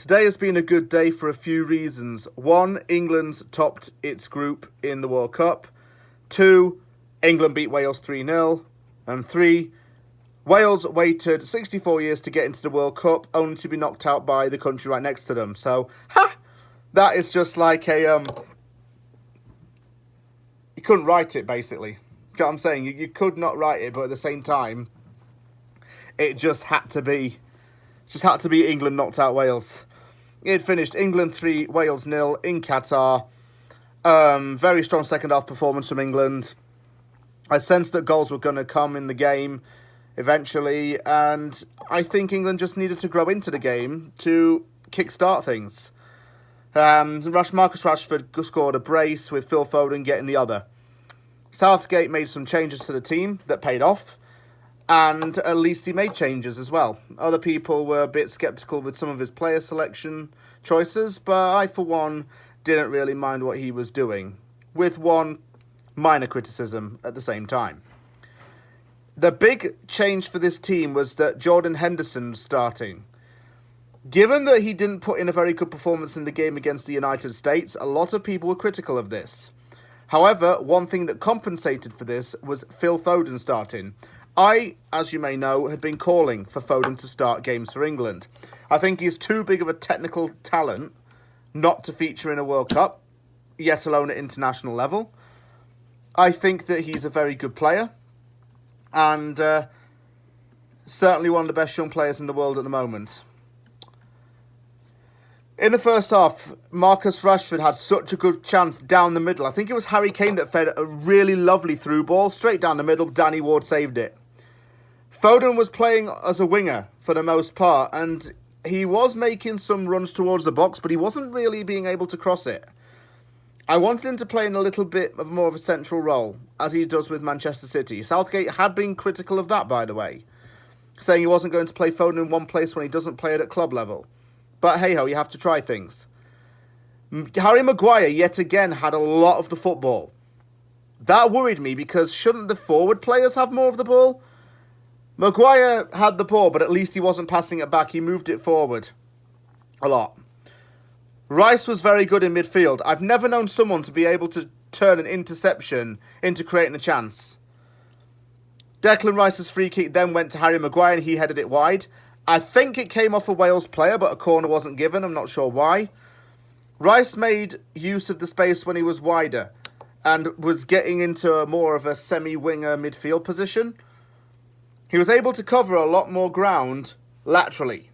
Today has been a good day for a few reasons. 1, England's topped its group in the World Cup. 2, England beat Wales 3-0. And 3, Wales waited 64 years to get into the World Cup, only to be knocked out by the country right next to them. So, that is just like a, you couldn't write it, basically. You know what I'm saying? You could not write it, but at the same time, it just had to be England knocked out Wales. It finished England 3, Wales 0 in Qatar. Very strong second half performance from England. I sensed that goals were going to come in the game eventually, and I think England just needed to grow into the game to kickstart things. Marcus Rashford scored a brace with Phil Foden getting the other. Southgate made some changes to the team that paid off, and at least he made changes as well. Other people were a bit sceptical with some of his player selection choices, but I, for one, didn't really mind what he was doing, with one minor criticism at the same time. The big change for this team was that Jordan Henderson's starting. Given that he didn't put in a very good performance in the game against the United States, a lot of people were critical of this. However, one thing that compensated for this was Phil Foden starting. I, as you may know, had been calling for Foden to start games for England. I think he's too big of a technical talent not to feature in a World Cup, yet alone at international level. I think that he's a very good player, and certainly one of the best young players in the world at the moment. In the first half, Marcus Rashford had such a good chance down the middle. I think it was Harry Kane that fed a really lovely through ball straight down the middle. Danny Ward saved it. Foden was playing as a winger for the most part, and he was making some runs towards the box, but he wasn't really being able to cross it. I wanted him to play in a little bit of more of a central role, as he does with Manchester City. Southgate had been critical of that, by the way, saying he wasn't going to play Foden in one place when he doesn't play it at club level. But hey-ho, you have to try things. Harry Maguire, yet again, had a lot of the football. That worried me, because shouldn't the forward players have more of the ball? Maguire had the ball, but at least he wasn't passing it back. He moved it forward a lot. Rice was very good in midfield. I've never known someone to be able to turn an interception into creating a chance. Declan Rice's free kick then went to Harry Maguire, and he headed it wide. I think it came off a Wales player, but a corner wasn't given. I'm not sure why. Rice made use of the space when he was wider and was getting into more of a semi-winger midfield position. He was able to cover a lot more ground laterally.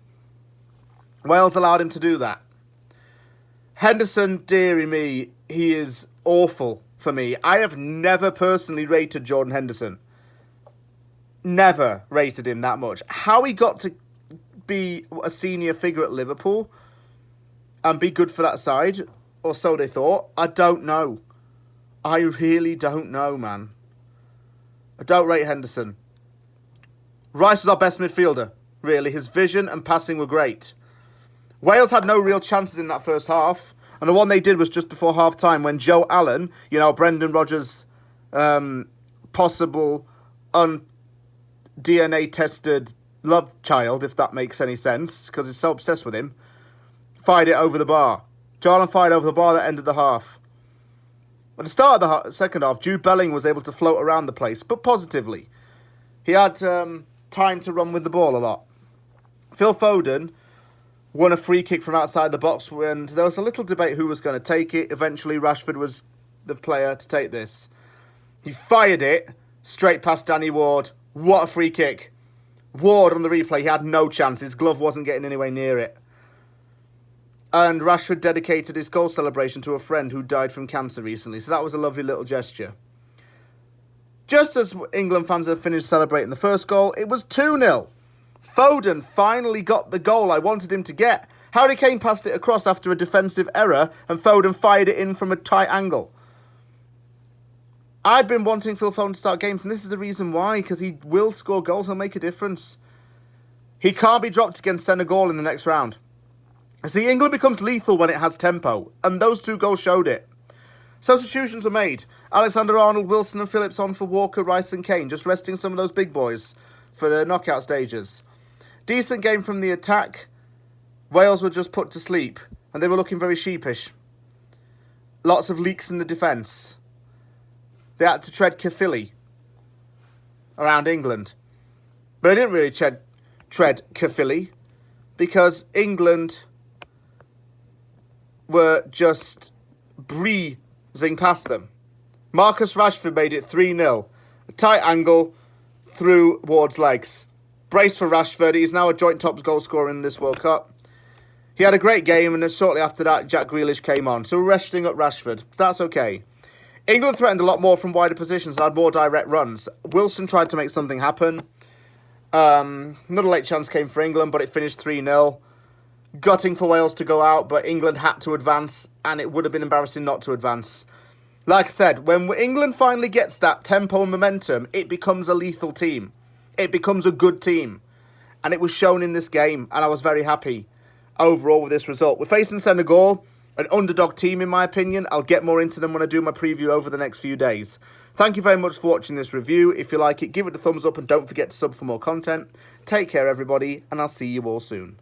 Wales allowed him to do that. Henderson, dearie me, he is awful for me. I have never personally rated Jordan Henderson. Never rated him that much. How he got to be a senior figure at Liverpool and be good for that side, or so they thought, I don't know. I really don't know, man. I don't rate Henderson. Rice was our best midfielder, really. His vision and passing were great. Wales had no real chances in that first half, and the one they did was just before half-time when Joe Allen, Brendan Rodgers' possible DNA-tested love child, if that makes any sense, because he's so obsessed with him, fired it over the bar. Joe Allen fired over the bar that ended the half. At the start of the second half, Jude Bellingham was able to float around the place, but positively. He had time to run with the ball a lot. Phil Foden won a free kick from outside the box, and there was a little debate who was going to take it. Eventually, Rashford was the player to take this. He fired it straight past Danny Ward. What a free kick. Ward on the replay, he had no chance. His glove wasn't getting anywhere near it. And Rashford dedicated his goal celebration to a friend who died from cancer recently, so that was a lovely little gesture. Just as England fans had finished celebrating the first goal, it was 2-0. Foden finally got the goal I wanted him to get. Harry Kane passed it across after a defensive error, and Foden fired it in from a tight angle. I'd been wanting Phil Foden to start games, and this is the reason why, because he will score goals and make a difference. He can't be dropped against Senegal in the next round. See, England becomes lethal when it has tempo, and those 2 goals showed it. Substitutions were made. Alexander-Arnold, Wilson and Phillips on for Walker, Rice and Kane, just resting some of those big boys for the knockout stages. Decent game from the attack. Wales were just put to sleep, and they were looking very sheepish. Lots of leaks in the defence. They had to tread Caerphilly around England. But they didn't really tread Caerphilly because England were just breezing past them. Marcus Rashford made it 3-0. A tight angle through Ward's legs. Brace for Rashford. He's now a joint top goal scorer in this World Cup. He had a great game, and then shortly after that, Jack Grealish came on. So we're resting up Rashford. That's okay. England threatened a lot more from wider positions and had more direct runs. Wilson tried to make something happen. Another late chance came for England, but it finished 3-0. Gutting for Wales to go out, but England had to advance, and it would have been embarrassing not to advance. Like I said, when England finally gets that tempo and momentum, it becomes a lethal team. It becomes a good team. And it was shown in this game, and I was very happy overall with this result. We're facing Senegal, an underdog team in my opinion. I'll get more into them when I do my preview over the next few days. Thank you very much for watching this review. If you like it, give it a thumbs up and don't forget to sub for more content. Take care everybody, and I'll see you all soon.